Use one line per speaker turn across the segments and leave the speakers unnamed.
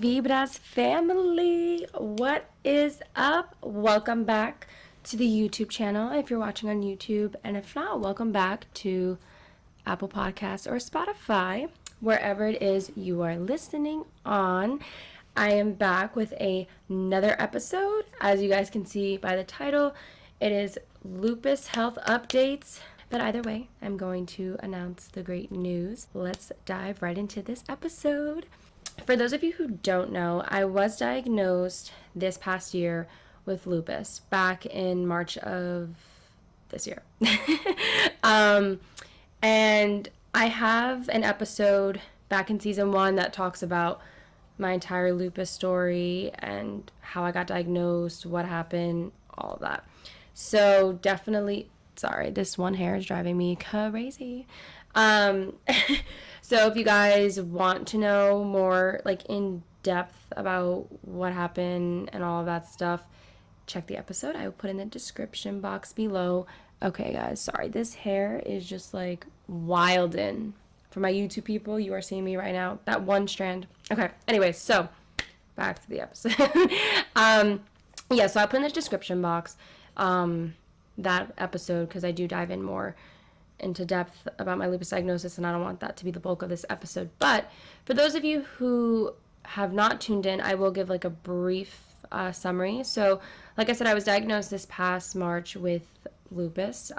Vibras family, what is up? Welcome back to the YouTube channel if you're watching on YouTube, and if not, welcome back to Apple Podcasts or Spotify, wherever it is you are listening on. I am back with another episode. As you guys can see by the title, it is Lupus Health Updates. But either way, I'm going to announce the great news. Let's dive right into this episode. For those of you who don't know, I was diagnosed this past year with lupus back in March of this year. And I have an episode back in season 1 that talks about my entire lupus story and how I got diagnosed, what happened, all of that. So definitely, sorry, this one hair is driving me crazy. So if you guys want to know more, like, in depth about what happened and all of that stuff, check the episode. I will put in the description box below. Okay, guys, sorry. This hair is just, like, wildin'. For my YouTube people, you are seeing me right now. That one strand. Okay, anyway, so back to the episode. So I'll put in the description box that episode because I do dive in more into depth about my lupus diagnosis, and I don't want that to be the bulk of this episode. But for those of you who have not tuned in, I will give like a brief summary. So like I said, I was diagnosed this past March with lupus.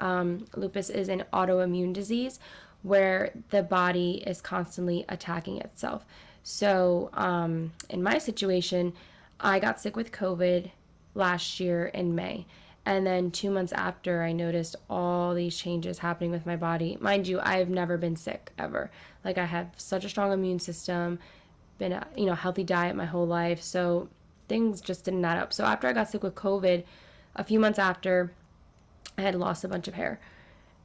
Lupus is an autoimmune disease where the body is constantly attacking itself. So in my situation, I got sick with COVID last year in May. And then 2 months after, I noticed all these changes happening with my body. Mind you, I've never been sick, ever. Like, I have such a strong immune system, been a healthy diet my whole life, so things just didn't add up. So after I got sick with COVID, a few months after, I had lost a bunch of hair.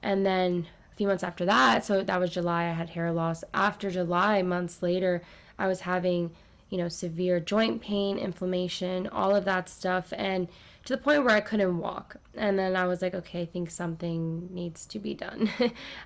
And then a few months after that, so that was July, I had hair loss. After July, months later, I was having, severe joint pain, inflammation, all of that stuff, and to the point where I couldn't walk. And then I was like, okay, I think something needs to be done.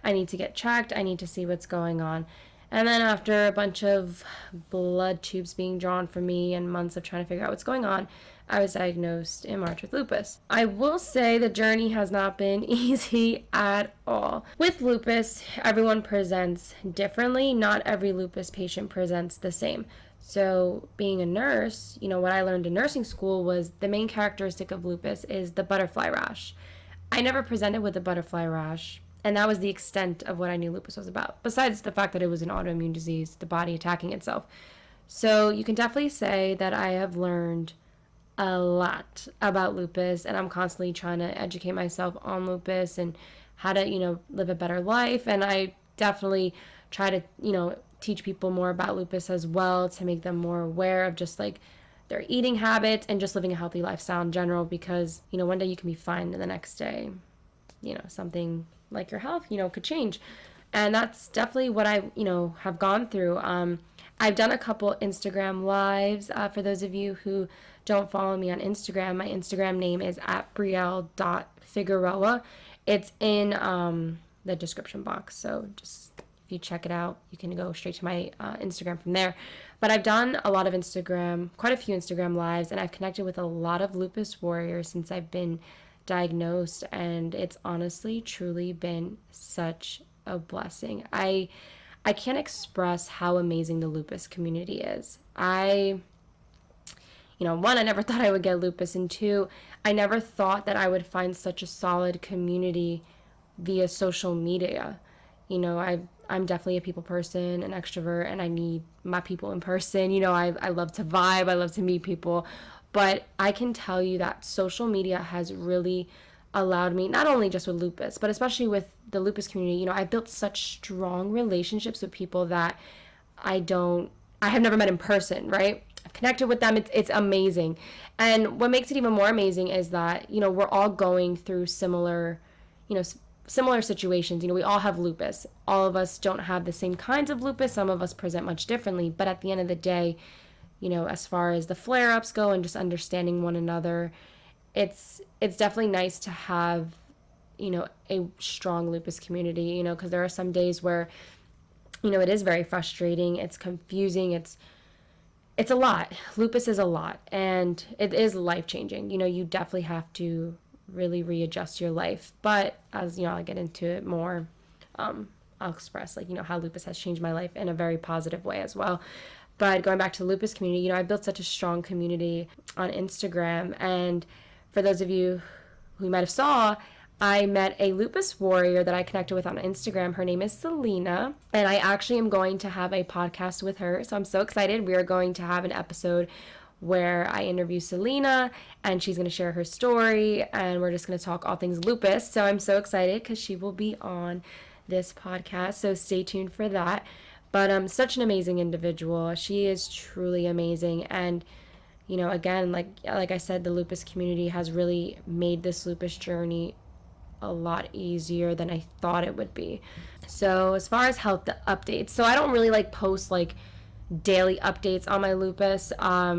I need to get checked. I need to see what's going on. And then after a bunch of blood tubes being drawn for me and months of trying to figure out what's going on, I was diagnosed in March with lupus. I will say the journey has not been easy at all. With lupus, everyone presents differently. Not every lupus patient presents the same. So being a nurse, what I learned in nursing school was the main characteristic of lupus is the butterfly rash. I never presented with a butterfly rash, and that was the extent of what I knew lupus was about, besides the fact that it was an autoimmune disease, the body attacking itself. So you can definitely say that I have learned a lot about lupus, and I'm constantly trying to educate myself on lupus and how to, live a better life. And I definitely try to, teach people more about lupus as well, to make them more aware of just like their eating habits and just living a healthy lifestyle in general, because one day you can be fine and the next day something like your health could change. And that's definitely what I have gone through. I've done a couple Instagram lives. For those of you who don't follow me on Instagram, my Instagram name is @brielle.figueroa. It's in the description box, so just if you check it out, you can go straight to my Instagram from there. But I've done a lot of quite a few Instagram lives, and I've connected with a lot of lupus warriors since I've been diagnosed, and it's honestly, truly been such a blessing. I can't express how amazing the lupus community is. One, I never thought I would get lupus, and two, I never thought that I would find such a solid community via social media. I'm definitely a people person, an extrovert, and I need my people in person. I love to vibe, I love to meet people, but I can tell you that social media has really allowed me, not only just with lupus, but especially with the lupus community, I've built such strong relationships with people that I have never met in person, right? I've connected with them. It's amazing. And what makes it even more amazing is that, we're all going through similar situations. We all have lupus. All of us don't have the same kinds of lupus. Some of us present much differently. But at the end of the day, as far as the flare-ups go and just understanding one another, it's definitely nice to have, a strong lupus community, because there are some days where, it is very frustrating. It's confusing. it's a lot. Lupus is a lot, and it is life-changing. You definitely have to really readjust your life. But as I'll get into it more. I'll express how lupus has changed my life in a very positive way as well. But going back to the lupus community, I built such a strong community on Instagram, and for those of you who might have saw, I met a lupus warrior that I connected with on Instagram. Her name is Selena, and I actually am going to have a podcast with her. So I'm so excited. We are going to have an episode where I interview Selena, and she's going to share her story, and we're just going to talk all things lupus. So I'm so excited because she will be on this podcast. So stay tuned for that. But such an amazing individual. She is truly amazing, and again, like I said, the lupus community has really made this lupus journey a lot easier than I thought it would be. So as far as health updates, so I don't really post daily updates on my lupus. I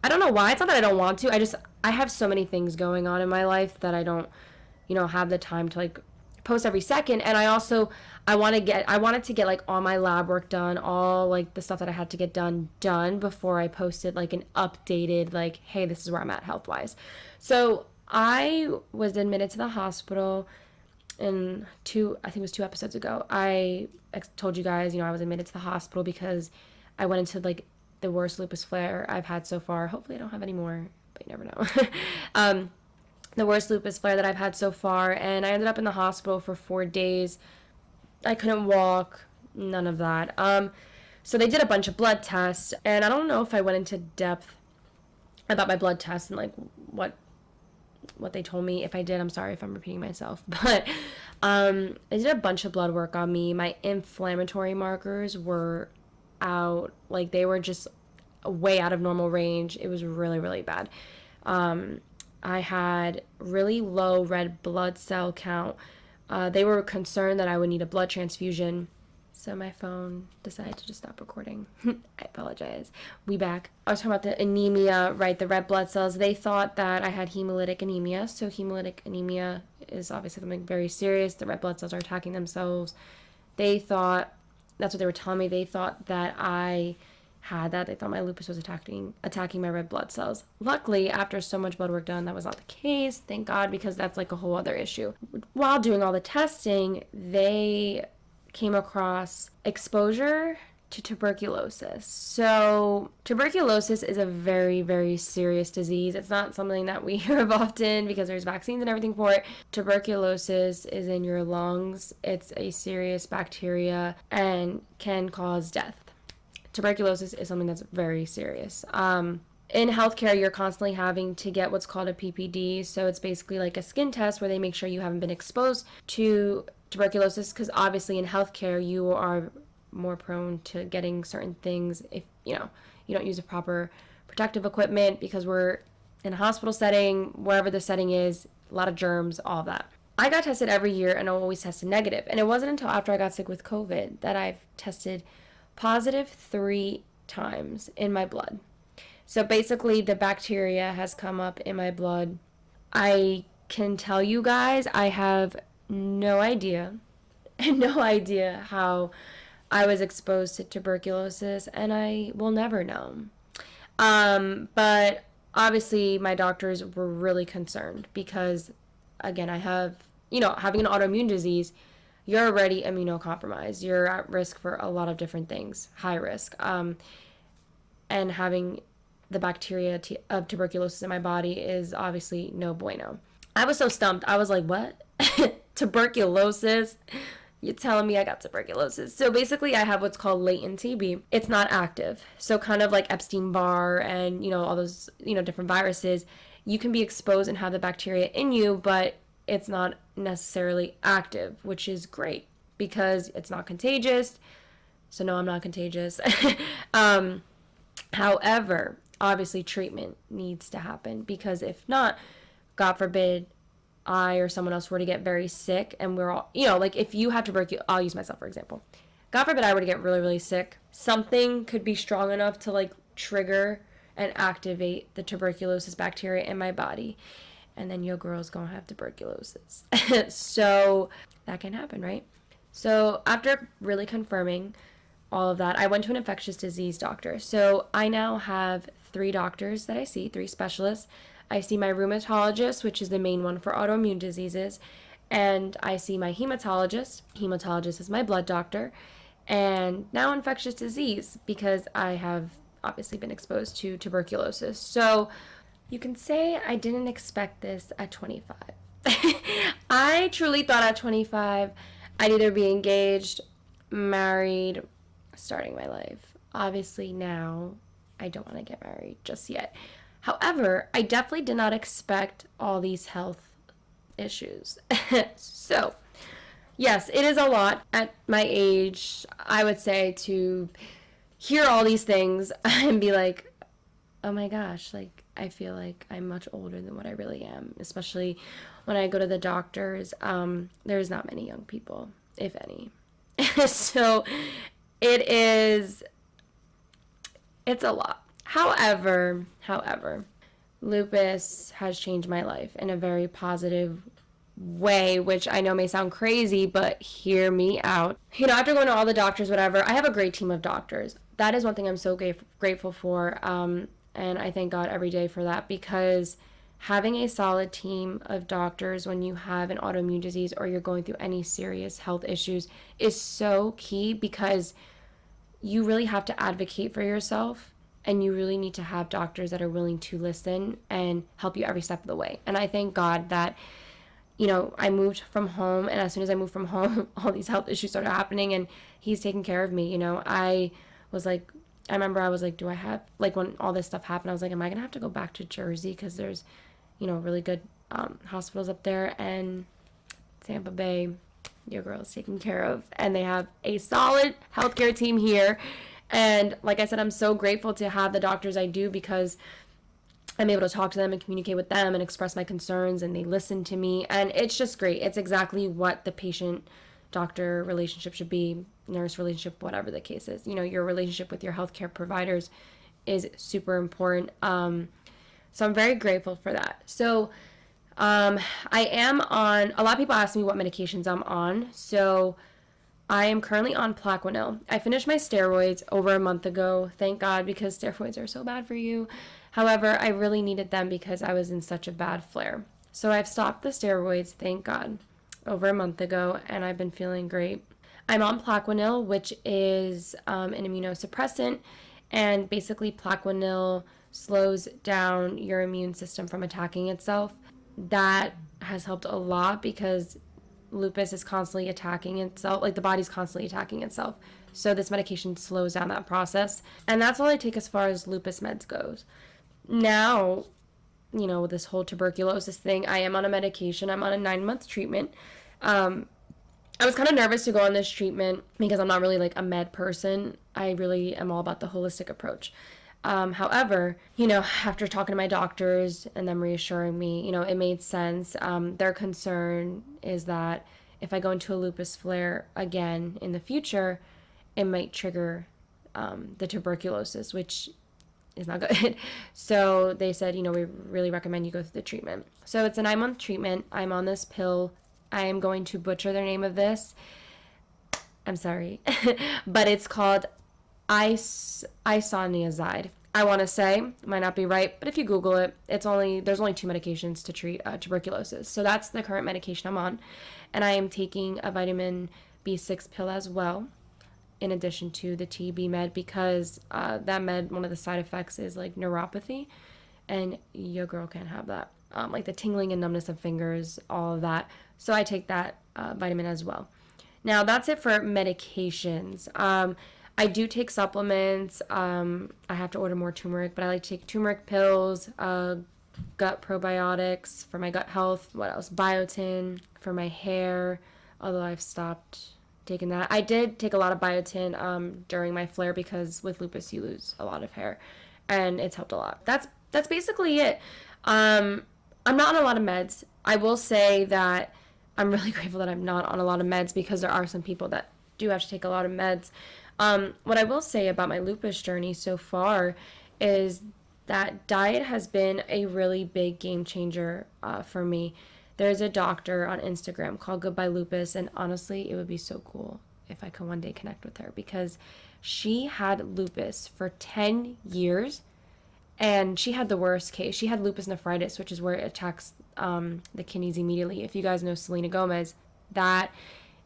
don't know why. It's not that I don't want to. I have so many things going on in my life that I don't have the time to post every second. And I wanted to get all my lab work done, all the stuff that I had to get done before I posted an updated hey, this is where I'm at health wise. So I was admitted to the hospital in I think it was 2 episodes ago. I told you guys, I was admitted to the hospital because I went into the worst lupus flare I've had so far. Hopefully I don't have any more, but you never know. The worst lupus flare that I've had so far, and I ended up in the hospital for 4 days. I couldn't walk, none of that. So they did a bunch of blood tests, and I don't know if I went into depth about my blood tests and what they told me. If I did, I'm sorry if I'm repeating myself, but they did a bunch of blood work on me. My inflammatory markers were out, they were just way out of normal range. It was really, really bad. I had really low red blood cell count. They were concerned that I would need a blood transfusion. So my phone decided to just stop recording. I apologize. We back. I was talking about the anemia, right? The red blood cells. They thought that I had hemolytic anemia. So hemolytic anemia is obviously something very serious. The red blood cells are attacking themselves. They thought, that's what they were telling me. They thought that I had that. They thought my lupus was attacking my red blood cells. Luckily, after so much blood work done, that was not the case. Thank God, because that's a whole other issue. While doing all the testing, they came across exposure to tuberculosis. So tuberculosis is a very, very serious disease. It's not something that we hear of often because there's vaccines and everything for it. Tuberculosis is in your lungs. It's a serious bacteria and can cause death. Tuberculosis is something that's very serious. In healthcare, you're constantly having to get what's called a PPD. So it's basically a skin test where they make sure you haven't been exposed to tuberculosis, because obviously in healthcare you are more prone to getting certain things if you don't use a proper protective equipment, because we're in a hospital setting, wherever the setting is, a lot of germs, all of that. I got tested every year and I always tested negative, and it wasn't until after I got sick with COVID that I've tested positive 3 times in my blood. So basically the bacteria has come up in my blood. I can tell you guys, I have no idea how I was exposed to tuberculosis, and I will never know. But obviously my doctors were really concerned because, again, I have, having an autoimmune disease, you're already immunocompromised. You're at risk for a lot of different things, high risk. And having the bacteria of tuberculosis in my body is obviously no bueno. I was so stumped. I was like, what? Tuberculosis? You're telling me I got tuberculosis? So basically I have what's called latent TB. It's not active. So kind of like Epstein-Barr and, all those, different viruses, you can be exposed and have the bacteria in you, but it's not necessarily active, which is great because it's not contagious. So no, I'm not contagious. However, obviously treatment needs to happen, because if not, God forbid, I or someone else were to get very sick and we're all, if you have tuberculosis, I'll use myself for example. God forbid I were to get really, really sick. Something could be strong enough to trigger and activate the tuberculosis bacteria in my body. And then your girl's gonna have tuberculosis. So that can happen, right? So after really confirming all of that, I went to an infectious disease doctor. So I now have 3 doctors that I see, 3 specialists. I see my rheumatologist, which is the main one for autoimmune diseases, and I see my hematologist. Hematologist is my blood doctor, and now infectious disease because I have obviously been exposed to tuberculosis. So you can say I didn't expect this at 25. I truly thought at 25 I'd either be engaged, married, starting my life. Obviously now I don't want to get married just yet. However, I definitely did not expect all these health issues. So, yes, it is a lot at my age, I would say, to hear all these things and be like, oh my gosh, like, I feel like I'm much older than what I really am, especially when I go to the doctors. There's not many young people, if any. So it's a lot. However, lupus has changed my life in a very positive way, which I know may sound crazy, but hear me out. You know, after going to all the doctors, whatever, I have a great team of doctors. That is one thing I'm so grateful for. And I thank God every day for that, because having a solid team of doctors when you have an autoimmune disease or you're going through any serious health issues is so key, because you really have to advocate for yourself, and you really need to have doctors that are willing to listen and help you every step of the way. And I thank God that, you know, I moved from home, and as soon as I moved from home, all these health issues started happening, and he's taking care of me. You know, I remember I was like, do I have, like, when all this stuff happened, I was like, am I gonna have to go back to Jersey, because there's, you know, really good hospitals up there, and Tampa Bay, your girl's taken care of, and they have a solid healthcare team here. And like I said, I'm so grateful to have the doctors I do, because I'm able to talk to them and communicate with them and express my concerns, and they listen to me, and it's just great. It's exactly what the patient-doctor relationship should be, nurse relationship, whatever the case is. You know, your relationship with your healthcare providers is super important. So I'm very grateful for that. So I am on, a lot of people ask me what medications I'm on. So I am currently on Plaquenil. I finished my steroids over a month ago, thank God, because steroids are so bad for you. However, I really needed them because I was in such a bad flare. So I've stopped the steroids, thank God, over a month ago, and I've been feeling great. I'm on Plaquenil, which is an immunosuppressant, and basically Plaquenil slows down your immune system from attacking itself. That has helped a lot, because lupus is constantly attacking itself, like the body's constantly attacking itself. So this medication slows down that process. And that's all I take as far as lupus meds goes. Now, you know, with this whole tuberculosis thing, I am on a medication. I'm on a 9-month treatment. I was kind of nervous to go on this treatment because I'm not really like a med person. I really am all about the holistic approach. However, you know, after talking to my doctors and them reassuring me, you know, it made sense. Their concern is that if I go into a lupus flare again in the future, it might trigger the tuberculosis, which is not good. So they said, you know, we really recommend you go through the treatment. So it's a 9-month treatment. I'm on this pill. I am going to butcher the name of this. I'm sorry. But it's called isoniazid. I want to say, might not be right, but if you Google it, there's only 2 medications to treat tuberculosis. So that's the current medication I'm on. And I am taking a vitamin B6 pill as well, in addition to the TB med, because that med, one of the side effects is like neuropathy, and your girl can't have that. Like the tingling and numbness of fingers, all of that. So I take that vitamin as well. Now that's it for medications. I do take supplements. I have to order more turmeric, but I like to take turmeric pills, gut probiotics for my gut health. What else? Biotin for my hair, although I've stopped taking that. I did take a lot of biotin during my flare, because with lupus you lose a lot of hair, and it's helped a lot. That's basically it. I'm not on a lot of meds. I will say that I'm really grateful that I'm not on a lot of meds, because there are some people that do have to take a lot of meds. What I will say about my lupus journey so far is that diet has been a really big game changer for me. There's a doctor on Instagram called Goodbye Lupus, and honestly, it would be so cool if I can one day connect with her, because she had lupus for 10 years, and she had the worst case. She had lupus nephritis, which is where it attacks the kidneys immediately. If you guys know Selena Gomez, that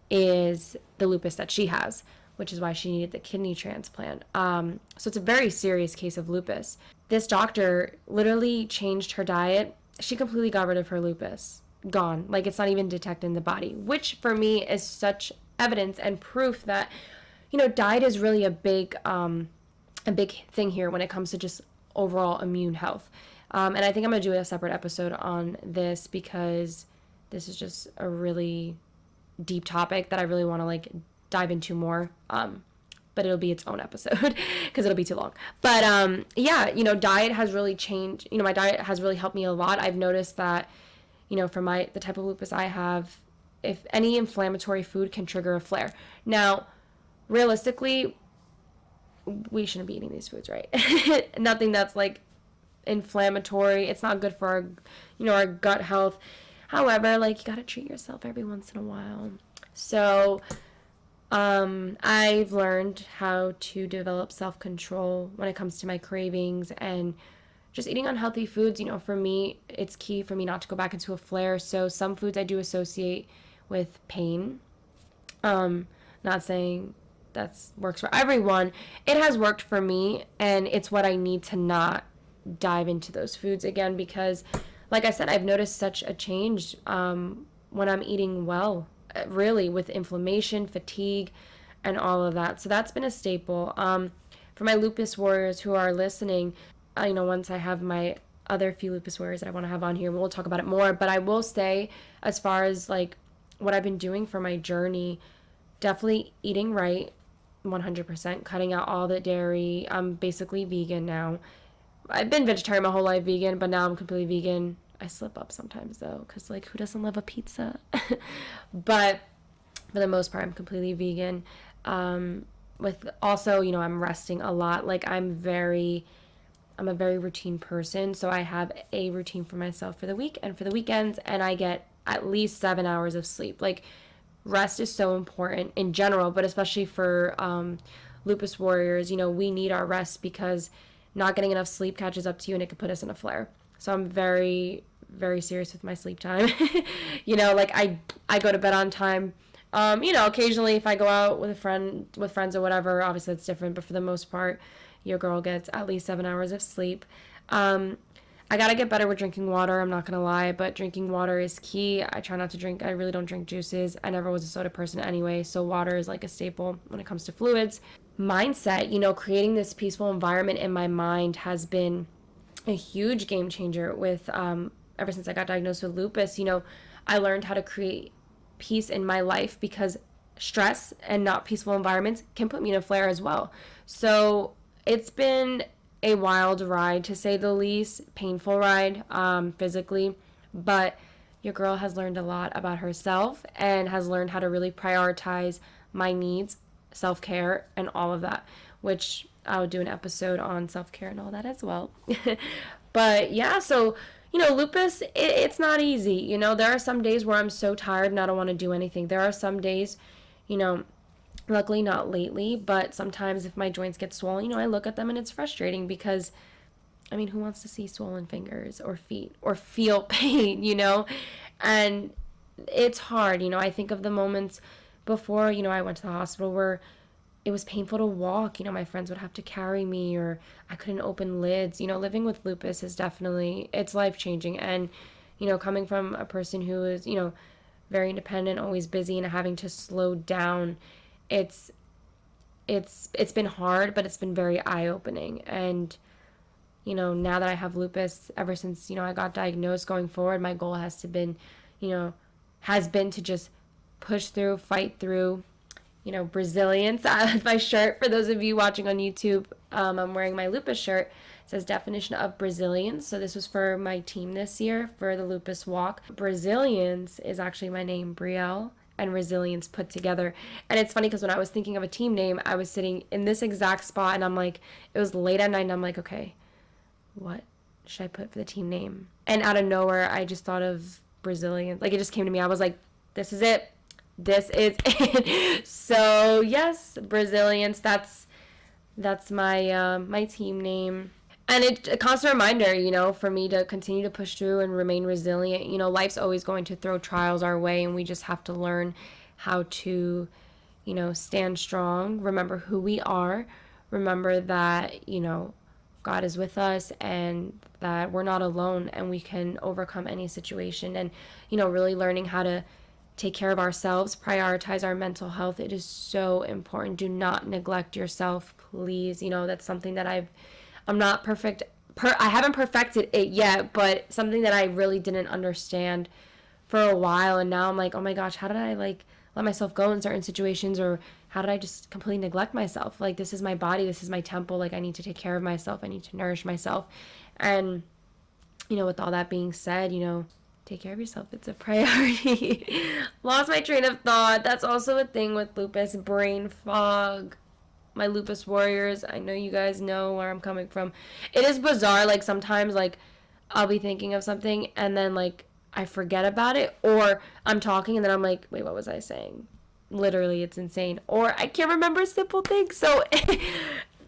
is the lupus that she has, which is why she needed the kidney transplant. So it's a very serious case of lupus. This doctor literally changed her diet. She completely got rid of her lupus. Gone. Like, it's not even detected in the body, which for me is such evidence and proof that, diet is really a big thing here when it comes to just overall immune health. And I think I'm going to do a separate episode on this, because this is just a really deep topic that I really want to like dive into more. But it'll be its own episode because it'll be too long. But yeah, diet has really changed. My diet has really helped me a lot. I've noticed that, for the type of lupus I have, if any inflammatory food can trigger a flare. Now, realistically, we shouldn't be eating these foods, right? Nothing that's like inflammatory. It's not good for our, our gut health. However, like, you gotta treat yourself every once in a while. So, I've learned how to develop self-control when it comes to my cravings and just eating unhealthy foods. For me, it's key for me not to go back into a flare. So some foods I do associate with pain. Not saying that works for everyone. It has worked for me, and it's what I need to not dive into those foods again, because like I said, I've noticed such a change when I'm eating well, really, with inflammation, fatigue, and all of that. So that's been a staple. For my lupus warriors who are listening, once I have my other few lupus warriors that I want to have on here, we'll talk about it more. But I will say, as far as like what I've been doing for my journey, definitely eating right, 100%, cutting out all the dairy. I'm basically vegan now. I've been vegetarian my whole life, vegan, but now I'm completely vegan. I slip up sometimes though, because like, who doesn't love a pizza? But for the most part, I'm completely vegan. With also, I'm resting a lot. Like, I'm a very routine person, so I have a routine for myself for the week and for the weekends, and I get at least 7 hours of sleep. Like, rest is so important in general, but especially for lupus warriors. We need our rest, because not getting enough sleep catches up to you and it could put us in a flare. So I'm very, very serious with my sleep time. Like, I go to bed on time. Occasionally if I go out with friends or whatever, obviously it's different, but for the most part, your girl gets at least 7 hours of sleep. I gotta get better with drinking water, I'm not gonna lie, but drinking water is key. I try not to drink, I really don't drink juices. I never was a soda person anyway, so water is like a staple when it comes to fluids. Mindset, creating this peaceful environment in my mind has been a huge game changer with, ever since I got diagnosed with lupus. I learned how to create peace in my life, because stress and not peaceful environments can put me in a flare as well. So it's been a wild ride, to say the least, painful ride, physically, but your girl has learned a lot about herself and has learned how to really prioritize my needs, self-care, and all of that, which I'll do an episode on self-care and all that as well. But yeah, so lupus, it's not easy. There are some days where I'm so tired and I don't want to do anything. There are some days, luckily not lately, but sometimes if my joints get swollen, I look at them and it's frustrating, because, who wants to see swollen fingers or feet or feel pain, And it's hard, I think of the moments before, I went to the hospital where it was painful to walk. My friends would have to carry me, or I couldn't open lids. Living with lupus is definitely, it's life-changing. And, coming from a person who is, very independent, always busy, and having to slow down, it's been hard, but it's been very eye-opening. And, now that I have lupus, ever since, I got diagnosed, going forward, my goal has been to just push through, fight through, Brazilians. My shirt, for those of you watching on YouTube, I'm wearing my lupus shirt. It says definition of Brazilians. So this was for my team this year for the lupus walk. Brazilians is actually my name, Brielle, and Resilience put together. And it's funny because when I was thinking of a team name, I was sitting in this exact spot, and I'm like, it was late at night, and I'm like, okay, what should I put for the team name? And out of nowhere, I just thought of Brazilian. Like, it just came to me. I was like, this is it. this is it. So yes, Brazilians, that's my my team name. And it's a constant reminder, for me to continue to push through and remain resilient. Life's always going to throw trials our way, and we just have to learn how to, stand strong, remember who we are, remember that, God is with us, and that we're not alone, and we can overcome any situation. And, really learning how to take care of ourselves, prioritize our mental health. It is so important. Do not neglect yourself, please. That's something that I'm not perfect. I haven't perfected it yet, but something that I really didn't understand for a while. And now I'm like, oh my gosh, how did I let myself go in certain situations? Or how did I just completely neglect myself? This is my body. This is my temple. I need to take care of myself. I need to nourish myself. And, with all that being said, take care of yourself. It's a priority. Lost my train of thought. That's also a thing with lupus, brain fog. My lupus warriors, I know you guys know where I'm coming from. It is bizarre. Sometimes, I'll be thinking of something and then, I forget about it. Or I'm talking and then I'm like, wait, what was I saying? Literally, it's insane. Or I can't remember simple things. So,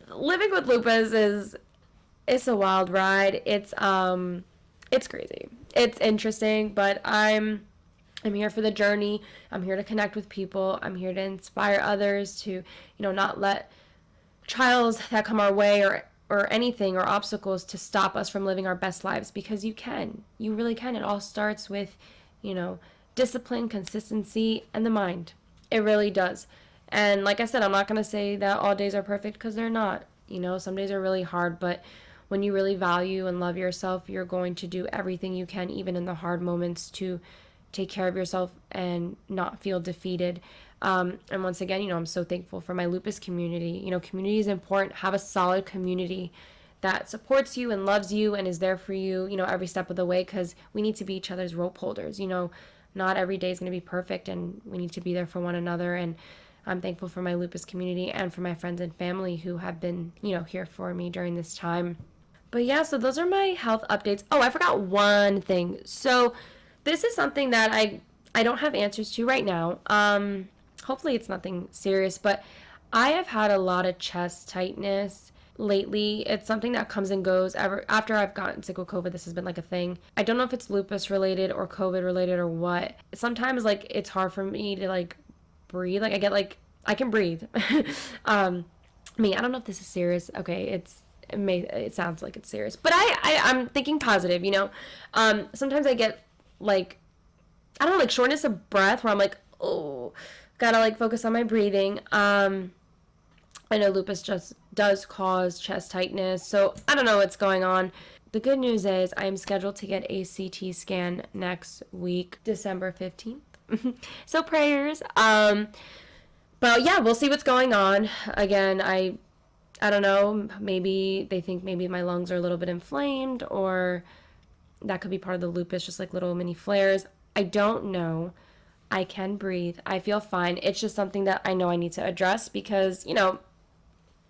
living with lupus it's a wild ride. It's crazy. It's interesting, but I'm here for the journey. I'm here to connect with people. I'm here to inspire others to, not let trials that come our way or anything or obstacles to stop us from living our best lives, because you can. You really can. It all starts with, discipline, consistency, and the mind. It really does. And like I said, I'm not going to say that all days are perfect, because they're not. Some days are really hard, but when you really value and love yourself, you're going to do everything you can, even in the hard moments, to take care of yourself and not feel defeated. And once again, I'm so thankful for my lupus community. Community is important. Have a solid community that supports you and loves you and is there for you, every step of the way, because we need to be each other's rope holders. Not every day is going to be perfect, and we need to be there for one another. And I'm thankful for my lupus community and for my friends and family who have been, here for me during this time. But yeah, so those are my health updates. Oh, I forgot one thing. So this is something that I don't have answers to right now. Hopefully it's nothing serious, but I have had a lot of chest tightness lately. It's something that comes and goes. After I've gotten sick with COVID, this has been a thing. I don't know if it's lupus related or COVID related or what. Sometimes it's hard for me to breathe. I get I can breathe. I don't know if this is serious. Okay, it sounds like it's serious, but I'm thinking positive. Sometimes I get I don't know, shortness of breath, where I'm oh, gotta focus on my breathing. I know lupus just does cause chest tightness, so I don't know what's going on. The good news is I am scheduled to get a CT scan next week, December 15th. So prayers. But yeah, we'll see what's going on. Again, I don't know, maybe they think maybe my lungs are a little bit inflamed, or that could be part of the lupus, just little mini flares. I don't know. I can breathe. I feel fine. It's just something that I know I need to address, because,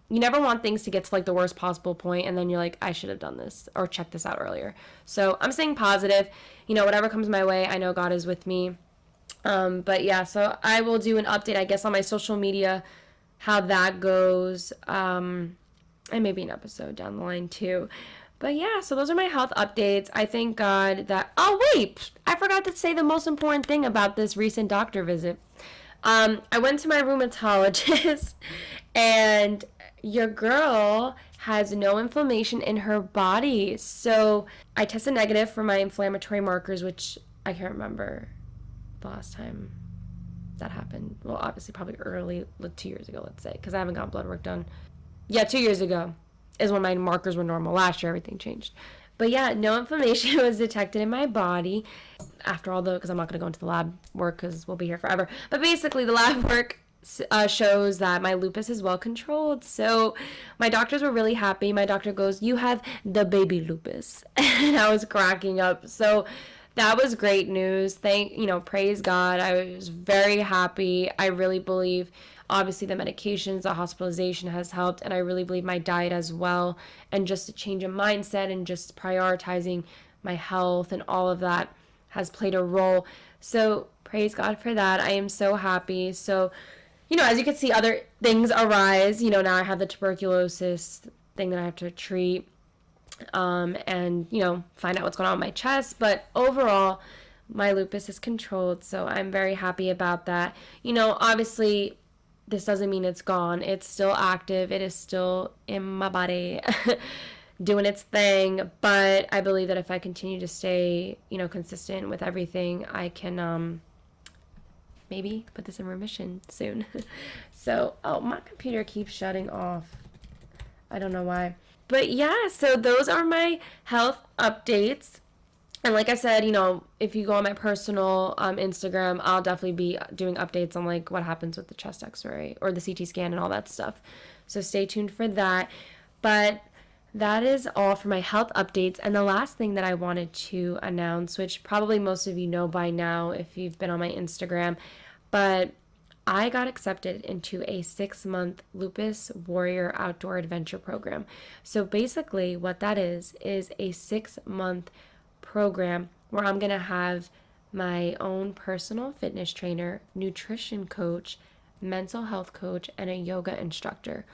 you never want things to get to the worst possible point, and then you're like, I should have done this or checked this out earlier. So I'm staying positive. Whatever comes my way, I know God is with me. But yeah, so I will do an update, I guess, on my social media, how that goes, and maybe an episode down the line too. But yeah, so those are my health updates. I thank God that, oh wait, I forgot to say the most important thing about this recent doctor visit. I went to my rheumatologist, and your girl has no inflammation in her body. So I tested negative for my inflammatory markers, which I can't remember the last time that happened. Well, obviously probably early, 2 years ago, let's say, because I haven't got blood work done. Yeah, 2 years ago is when my markers were normal. Last year everything changed. But yeah, no inflammation was detected in my body after all because I'm not going to go into the lab work because we'll be here forever. But basically the lab work shows that my lupus is well controlled. So my doctors were really happy. My doctor goes, you have the baby lupus. And I was cracking up. So that was great news. Praise God. I was very happy. I really believe, obviously, the medications, the hospitalization has helped, and I really believe my diet as well, and just a change of mindset and just prioritizing my health and all of that has played a role. So Praise God for that. I am so happy. So, as you can see, other things arise. Now I have the tuberculosis thing that I have to treat, and, find out what's going on with my chest. But overall, my lupus is controlled, so I'm very happy about that. Obviously, this doesn't mean it's gone. It's still active. It is still in my body doing its thing. But I believe that if I continue to stay, consistent with everything, I can maybe put this in remission soon. So, my computer keeps shutting off. I don't know why. But yeah, so those are my health updates. And like I said, if you go on my personal Instagram, I'll definitely be doing updates on like what happens with the chest x-ray or the CT scan and all that stuff. So stay tuned for that. But that is all for my health updates. And the last thing that I wanted to announce, which probably most of you know by now if you've been on my Instagram, but I got accepted into a 6-month Lupus Warrior Outdoor Adventure program. So basically what that is a 6-month program where I'm going to have my own personal fitness trainer, nutrition coach, mental health coach, and a yoga instructor.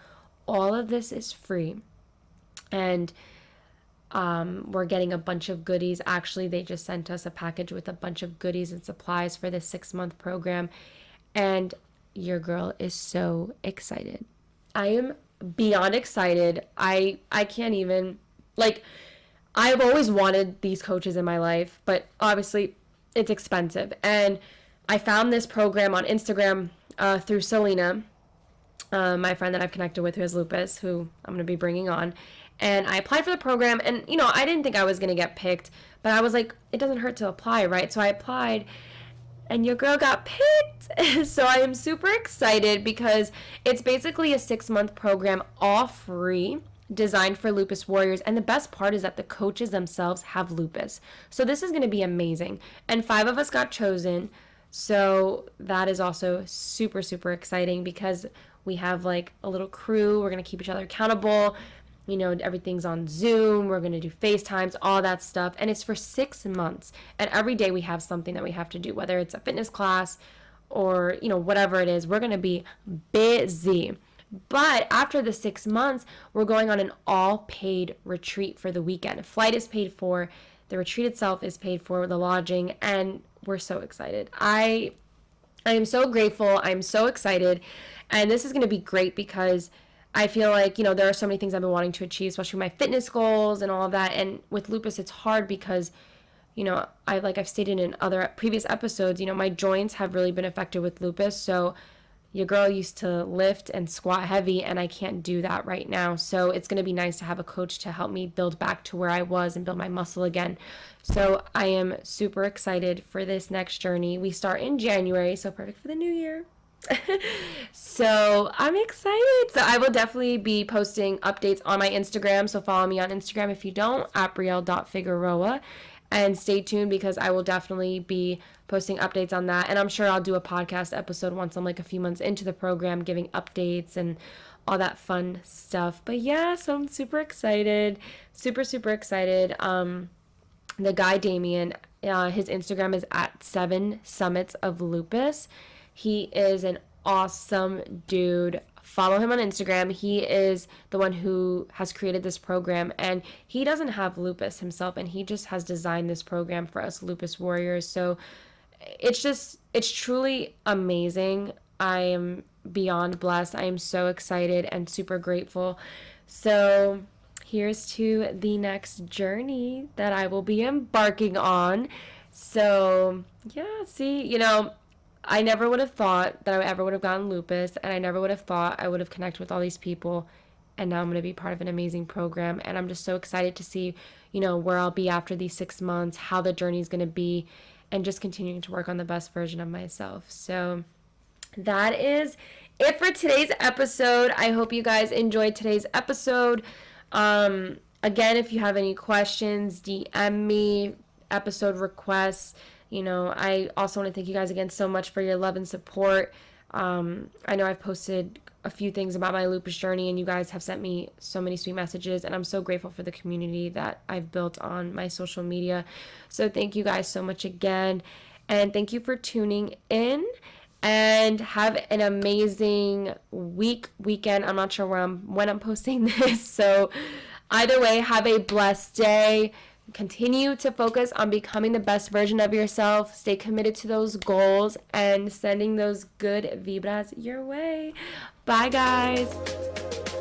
All of this is free. And we're getting a bunch of goodies. Actually, they just sent us a package with a bunch of goodies and supplies for this 6-month program. And your girl is so excited. I am beyond excited. I can't even, I've always wanted these coaches in my life, but obviously it's expensive. And I found this program on Instagram through Selena, my friend that I've connected with who has lupus, who I'm going to be bringing on. And I applied for the program, and, I didn't think I was going to get picked, but I was like, it doesn't hurt to apply, right? So I applied, and your girl got picked. So I am super excited because it's basically a 6-month program, all free, designed for lupus warriors. And the best part is that the coaches themselves have lupus. So this is going to be amazing. And 5 of us got chosen. So that is also super, super exciting because we have like a little crew. We're going to keep each other accountable. Everything's on Zoom. We're going to do FaceTimes, all that stuff. And it's for 6 months. And every day we have something that we have to do, whether it's a fitness class or, whatever it is. We're going to be busy. But after the 6 months, we're going on an all-paid retreat for the weekend. Flight is paid for. The retreat itself is paid for, the lodging. And we're so excited. I am so grateful. I'm so excited. And this is going to be great because I feel like, there are so many things I've been wanting to achieve, especially my fitness goals and all of that. And with lupus, it's hard because, I've stated in other previous episodes, my joints have really been affected with lupus. So your girl used to lift and squat heavy, and I can't do that right now. So it's going to be nice to have a coach to help me build back to where I was and build my muscle again. So I am super excited for this next journey. We start in January, so perfect for the new year. So I'm excited. So I will definitely be posting updates on my Instagram. So follow me on Instagram if you don't, at Brielle.Figueroa. And stay tuned because I will definitely be posting updates on that. And I'm sure I'll do a podcast episode once I'm like a few months into the program, giving updates and all that fun stuff. But yeah, so I'm super excited. Super, super excited. The guy, Damien, his Instagram is at 7 Summits of Lupus. He is an awesome dude. Follow him on Instagram. He is the one who has created this program, and he doesn't have lupus himself, and he just has designed this program for us lupus warriors. So it's truly amazing. I am beyond blessed. I am so excited and super grateful. So here's to the next journey that I will be embarking on. So yeah, see, I never would have thought that I ever would have gotten lupus, and I never would have thought I would have connected with all these people, and now I'm going to be part of an amazing program, and I'm just so excited to see, where I'll be after these 6 months, how the journey is going to be, and just continuing to work on the best version of myself. So that is it for today's episode. I hope you guys enjoyed today's episode. Again, if you have any questions, DM me, episode requests. I also want to thank you guys again so much for your love and support. I know I've posted a few things about my lupus journey, and you guys have sent me so many sweet messages, and I'm so grateful for the community that I've built on my social media. So thank you guys so much again. And thank you for tuning in. And have an amazing weekend. I'm not sure when I'm posting this. So either way, have a blessed day. Continue to focus on becoming the best version of yourself. Stay committed to those goals and sending those good vibras your way. Bye, guys.